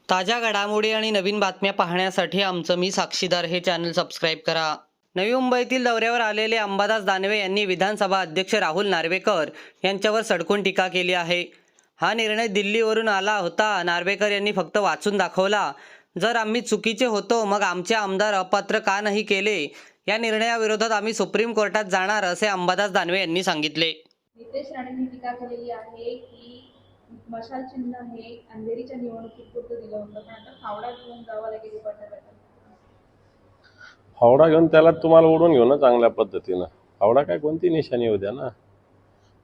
ताज्या घडामोडी आणि नवीन बातम्या पाहण्यासाठी आमचं मी साक्षीदार हे चॅनल सबस्क्राईब करा. नवी मुंबईतील दौऱ्यावर आलेले अंबादास दानवे यांनी विधानसभा अध्यक्ष राहुल नार्वेकर यांच्यावर सडकून टीका केली आहे. हा निर्णय दिल्लीवरून आला होता. नार्वेकर यांनी फक्त वाचून दाखवला. जर आम्ही चुकीचे होतो मग आमचे आमदार अपात्र का नाही केले? या निर्णयाविरोधात आम्ही सुप्रीम कोर्टात जाणार असे अंबादास दानवे यांनी सांगितले. नितेश राणेंनी टीका केलेली आहे की मशाल चिन्ह हे अंधेरीच्या निवडणुकीपुरतं दिलं होतं, पण आता फावडा घेऊन जावं लागेल गटागटात. फावडा घेऊन त्याला तुम्हाला ओढून घेऊ ना चांगल्या पद्धतीनं. फावडा काय कोणती निशाणी होऊ द्या ना.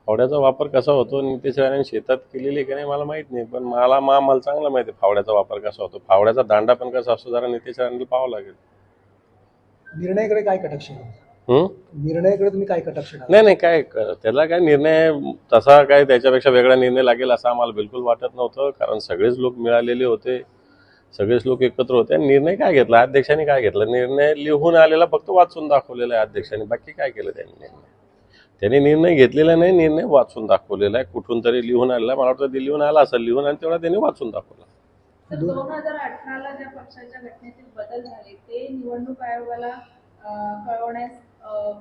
फावड्याचा वापर कसा होतो नितेश राणेंनी शेतात केलेली की नाही मला माहीत नाही, पण मला चांगला माहिती आहे फावड्याचा वापर कसा होतो. फावड्याचा दांडा पण कसा असतो जरा नितेश राणेंना पाहावं लागेल. निर्णयाकडे काय कटाक्ष निर्णयाकडे तुम्ही काय कटाक्ष? नाही काय त्याला काय निर्णय तसा काय त्याच्यापेक्षा वेगळा निर्णय लागेल असं आम्हाला बिलकुल वाटत नव्हतं, कारण सगळेच लोक मिळालेले होते, सगळेच लोक एकत्र होते. आणि निर्णय काय घेतला अध्यक्षांनी? काय घेतला निर्णय? लिहून आलेला फक्त वाचून दाखवलेला आहे अध्यक्षांनी. बाकी काय केलं त्यांनी निर्णय घेतलेला नाही, निर्णय वाचून दाखवलेला आहे. कुठून तरी लिहून आलेला, मला वाटतं ते लिहून आला असेल लिहून, आणि तेवढा त्यांनी वाचून दाखवला. 2018ला ज्या पक्षाच्या घटनेतील बदल झाले ते निवडणूक आयोगाला कळवण्यास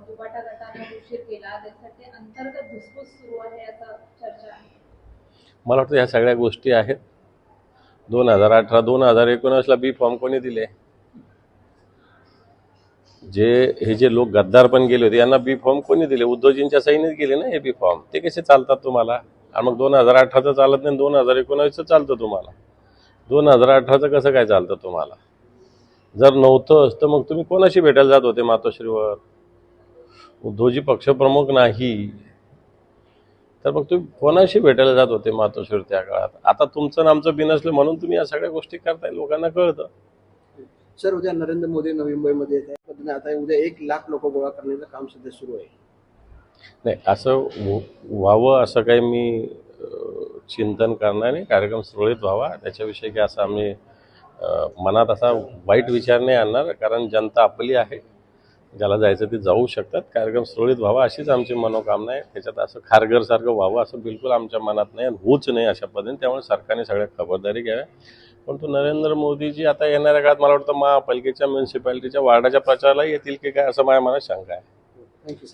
दुबाटा गटाने उशीर केला, त्यासाठी अंतर्गत धुसफूस सुरू आहे असं चर्चा आहे. मला वाटतं ह्या सगळ्या गोष्टी आहेत. 2018 2019ला बी फॉर्म कोणी दिले? हे जे लोक गद्दार पण गेले होते यांना बी फॉर्म कोणी दिले? उद्धवजींच्या सहीनेच गेले ना हे बी फॉर्म. ते कसे चालतात तुम्हाला? आणि मग 2018चं चालत नाही, 2019चं चालतं तुम्हाला. 2018चं कसं काय चालतं तुम्हाला? जर नव्हतंच तर मग तुम्ही कोणाशी भेटायला जात होते मातोश्रीवर? उद्धवजी पक्षप्रमुख नाही तर मग तुम्ही कोणाशी भेटायला जात होते मातोश्रीवर त्या काळात? आता तुमचं आमचं बिनसलं म्हणून तुम्ही या सगळ्या गोष्टी करताय, लोकांना कळतं. सर, उद्या नरेंद्र मोदी नवी मुंबईमध्ये येत आहे. आता उद्या 1 लाख लोक गोळा करण्याचं काम सध्या सुरू आहे. नाही असं व्हावं असं काही मी चिंतन करणार नाही. कार्यक्रम सुरळीत व्हावा त्याच्याविषयी काय असं आम्ही मनात असा वाईट विचार नाही आणणार, कारण जनता आपली आहे, ज्याला जायचं ते जाऊ शकतात. कार्यक्रम सुरळीत व्हावा अशीच आमची मनोकामना आहे. त्याच्यात असं खारघरसारखं व्हावं असं बिलकुल आमच्या मनात नाही आणि होऊच नाही अशा पद्धतीने. त्यामुळे सरकारने सगळ्या खबरदारी घ्यावी. पण तो नरेंद्र मोदीजी आता येणाऱ्या काळात मला वाटतं महापालिकेच्या म्युन्सिपॅलिटीच्या वार्डाच्या प्रचाराला येतील की काय असं माझ्या मनात शंका आहे. थँक्यू.